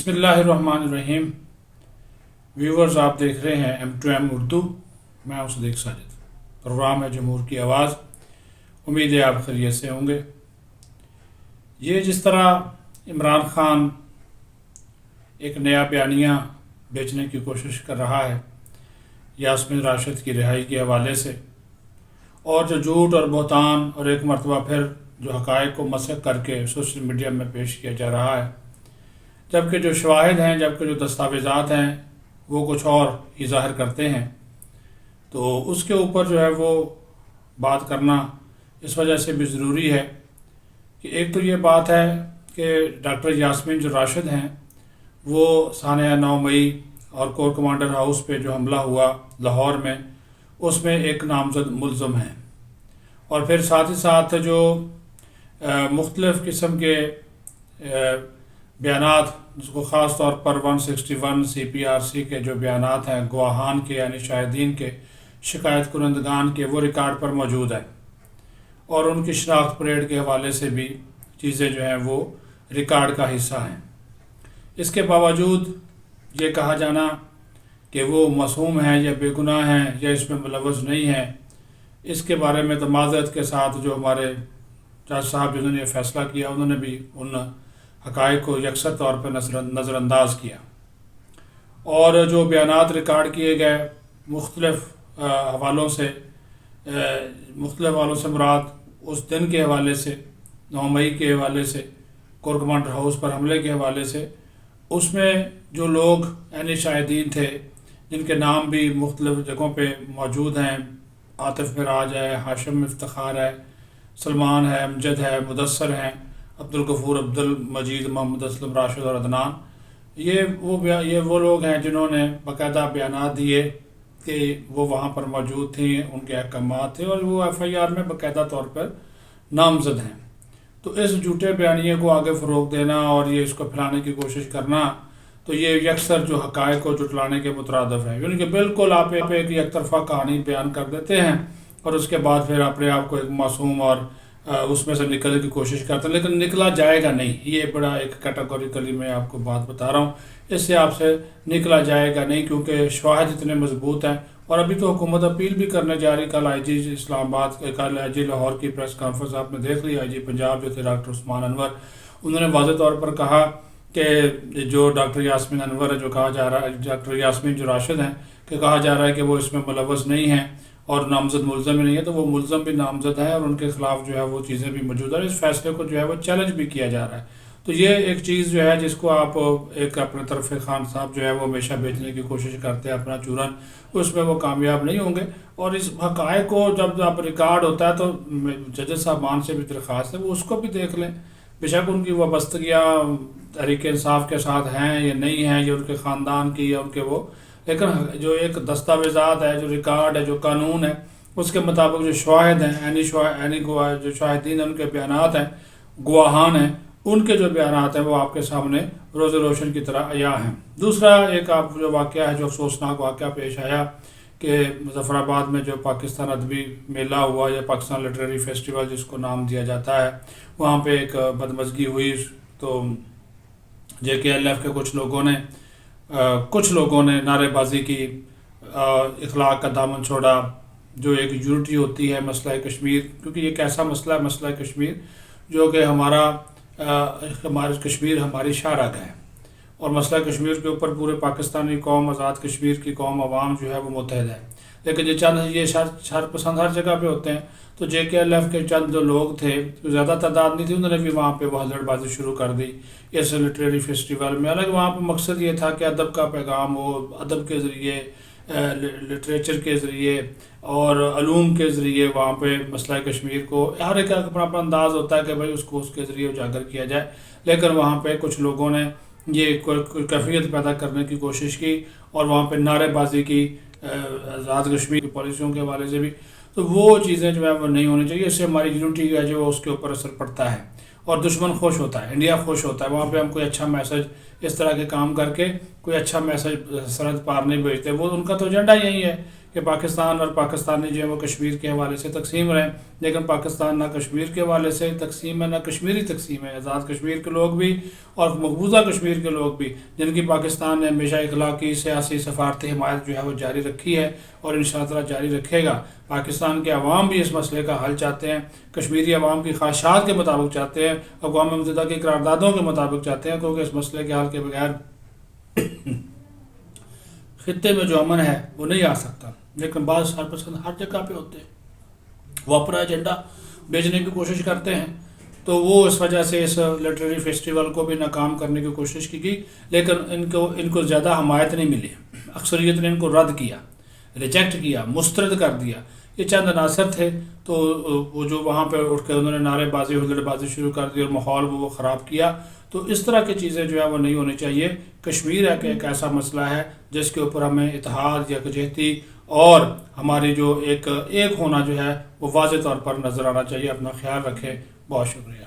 بسم اللہ الرحمن الرحیم۔ ویورز، آپ دیکھ رہے ہیں M2M اردو، میں ہوں صدیق ساجد۔ پروگرام ہے جمہور کی آواز۔ امید ہے آپ خیریت سے ہوں گے۔ یہ جس طرح عمران خان ایک نیا بیانیہ بیچنے کی کوشش کر رہا ہے یاسمین راشد کی رہائی کے حوالے سے، اور جو جھوٹ اور بہتان اور ایک مرتبہ پھر جو حقائق کو مسخ کر کے سوشل میڈیا میں پیش کیا جا رہا ہے، جبکہ جو شواہد ہیں، جبکہ جو دستاویزات ہیں وہ کچھ اور ہی ظاہر کرتے ہیں، تو اس کے اوپر جو ہے وہ بات کرنا اس وجہ سے بھی ضروری ہے کہ ایک تو یہ بات ہے کہ ڈاکٹر یاسمین جو راشد ہیں وہ سانحہ 9 مئی اور کور کمانڈر ہاؤس پہ جو حملہ ہوا لاہور میں، اس میں ایک نامزد ملزم ہیں، اور پھر ساتھ ہی ساتھ جو مختلف قسم کے بیانات، جس کو خاص طور پر 161 CPRC کے جو بیانات ہیں گواہان کے یعنی شاہدین کے، شکایت کنندگان کے، وہ ریکارڈ پر موجود ہیں، اور ان کی شناخت پریڈ کے حوالے سے بھی چیزیں جو ہیں وہ ریکارڈ کا حصہ ہیں۔ اس کے باوجود یہ کہا جانا کہ وہ معصوم ہیں یا بے گناہ ہیں یا اس میں ملوث نہیں ہیں، اس کے بارے میں تو معذرت کے ساتھ جو ہمارے جج صاحب جنہوں نے یہ فیصلہ کیا، انہوں نے بھی ان حقائق کو یکسر طور پر نظر انداز کیا، اور جو بیانات ریکارڈ کیے گئے مختلف حوالوں سے مراد اس دن کے حوالے سے، 9 مئی کے حوالے سے، کور کمانڈر ہاؤس پر حملے کے حوالے سے، اس میں جو لوگ عینی شاہدین تھے جن کے نام بھی مختلف جگہوں پہ موجود ہیں، عاطف معراج ہے، ہاشم افتخار ہے، سلمان ہے، امجد ہے، مدثر ہیں، عبدالغفور، عبدالمجید، محمد اسلم، راشد اور عدنان، یہ وہ لوگ ہیں جنہوں نے باقاعدہ بیانات دیے کہ وہ وہاں پر موجود تھیں، ان کے احکامات تھے، اور وہ FIR میں باقاعدہ طور پر نامزد ہیں۔ تو اس جھوٹے بیانیے کو آگے فروغ دینا اور یہ اس کو پھیلانے کی کوشش کرنا، تو یہ یکسر جو حقائق کو جھٹلانے کے مترادف ہے، یعنی کہ بالکل آپ ایک یک طرفہ کہانی بیان کر دیتے ہیں اور اس کے بعد پھر اپنے آپ کو ایک معصوم اور اس میں سے نکلنے کی کوشش کرتے ہیں، لیکن نکلا جائے گا نہیں۔ یہ بڑا ایک کیٹاگوریکلی میں آپ کو بات بتا رہا ہوں، اس سے آپ سے نکلا جائے گا نہیں، کیونکہ شواہد اتنے مضبوط ہیں۔ اور ابھی تو حکومت اپیل بھی کرنے جا رہی، کل IG اسلام آباد، کل IG لاہور کی پریس کانفرنس آپ نے دیکھ لی، IG پنجاب جو تھے ڈاکٹر عثمان انور، انہوں نے واضح طور پر کہا کہ جو ڈاکٹر یاسمین انور ہے، جو کہا جا رہا ہے ڈاکٹر یاسمین جو راشد ہیں، کہ کہا جا رہا ہے کہ وہ اس میں ملوث نہیں ہیں اور نامزد ملزم ہی نہیں ہے، تو وہ ملزم بھی نامزد ہیں اور ان کے خلاف جو ہے وہ چیزیں بھی موجود ہیں، اس فیصلے کو جو ہے وہ چیلنج بھی کیا جا رہا ہے۔ تو یہ ایک چیز جو ہے جس کو آپ ایک اپنے طرف خان صاحب جو ہے وہ ہمیشہ بیچنے کی کوشش کرتے ہیں اپنا چورن، اس میں وہ کامیاب نہیں ہوں گے۔ اور اس حقائق کو جب آپ ریکارڈ ہوتا ہے تو ججز صاحبان سے بھی درخواست ہے وہ اس کو بھی دیکھ لیں، بے شک ان کی وابستگیاں تحریک انصاف کے ساتھ ہیں یا نہیں ہیں، یا ان کے خاندان کی یا ان کے وہ، لیکن جو ایک دستاویزات ہے، جو ریکارڈ ہے، جو قانون ہے، اس کے مطابق جو شواہد ہیں، جو شاہدین ہیں، ان کے بیانات ہیں، گواہان ہیں، ان کے جو بیانات ہیں وہ آپ کے سامنے روز روشن کی طرح عیاں ہیں۔ دوسرا ایک آپ جو واقعہ ہے، جو افسوسناک واقعہ پیش آیا کہ مظفر آباد میں جو پاکستان ادبی میلہ ہوا یا پاکستان لٹریری فیسٹیول جس کو نام دیا جاتا ہے، وہاں پہ ایک بدمزگی ہوئی، تو JKLF کے کچھ لوگوں نے نعرے بازی کی، اخلاق کا دامن چھوڑا، جو ایک یونٹی ہوتی ہے مسئلہ کشمیر، کیونکہ یہ ایک ایسا مسئلہ ہے، مسئلہ کشمیر، جو کہ ہماری کشمیر ہماری شاہراہ ہے، اور مسئلہ کشمیر کے اوپر پورے پاکستانی قوم، آزاد کشمیر کی قوم، عوام جو ہے وہ متحد ہے، لیکن یہ شر پسند ہر جگہ پہ ہوتے ہیں۔ تو JKLF کے چند جو لوگ تھے، زیادہ تعداد نہیں تھی، انہوں نے بھی وہاں پہ وہ ہلڑ بازی شروع کر دی اس لٹریری فیسٹیول میں۔ حالانکہ وہاں پہ مقصد یہ تھا کہ ادب کا پیغام ہو، ادب کے ذریعے، لٹریچر کے ذریعے اور علوم کے ذریعے وہاں پہ مسئلہ کشمیر کو، ہر ایک کا اپنا اپنا انداز ہوتا ہے کہ بھائی اس کو اس کے ذریعے اجاگر کیا جائے، لیکن وہاں پہ کچھ لوگوں نے یہ کوئی کیفیت پیدا کرنے کی کوشش کی اور وہاں پہ نعرے بازی کی آزاد کشمیر کی پالیسیوں کے حوالے سے بھی، تو وہ چیزیں جو ہے وہ نہیں ہونی چاہیے۔ اس سے ہماری یونٹی ہے جو اس کے اوپر اثر پڑتا ہے، اور دشمن خوش ہوتا ہے، انڈیا خوش ہوتا ہے۔ وہاں پہ ہم کوئی اچھا میسج اس طرح کے کام کر کے کوئی اچھا میسج سرحد پار نہیں بھیجتے. وہ ان کا تو ایجنڈا یہی ہے کہ پاکستان اور پاکستانی جو ہے وہ کشمیر کے حوالے سے تقسیم رہیں. لیکن پاکستان نہ کشمیر کے حوالے سے تقسیم ہے نہ کشمیری تقسیم ہے. آزاد کشمیر کے لوگ بھی اور مقبوضہ کشمیر کے لوگ بھی، جن کی پاکستان نے ہمیشہ اخلاقی، سیاسی، سفارتی حمایت جو ہے وہ جاری رکھی ہے اور انشاءاللہ جاری رکھے گا. پاکستان کے عوام بھی اس مسئلے کا حل چاہتے ہیں، کشمیری عوام کی خواہشات کے مطابق چاہتے ہیں، اقوام متحدہ کی قراردادوں کے مطابق چاہتے ہیں، کیونکہ اس مسئلے کے حل کے بغیر خطے میں جو امن ہے وہ نہیں آ سکتا. لیکن بعض سرپرست ہر جگہ پہ ہوتے ہیں، وہ اپنا ایجنڈا بیچنے کی کوشش کرتے ہیں. تو وہ اس وجہ سے اس لٹریری فیسٹیول کو بھی ناکام کرنے کی کوشش کی گئی، لیکن ان کو زیادہ حمایت نہیں ملی. اکثریت نے ان کو رد کیا، ریجیکٹ کیا، مسترد کر دیا. یہ چند عناصر تھے تو وہ جو وہاں پہ اٹھ کے انہوں نے نعرے بازی ہلڑ بازی شروع کر دی اور ماحول وہ خراب کیا. تو اس طرح کی چیزیں جو ہے وہ نہیں ہونی چاہیے. کشمیر ایک ایسا مسئلہ ہے جس کے اوپر ہمیں اتحاد، یکجہتی اور ہماری جو ایک ہونا جو ہے وہ واضح طور پر نظر آنا چاہیے. اپنا خیال رکھیں. بہت شکریہ.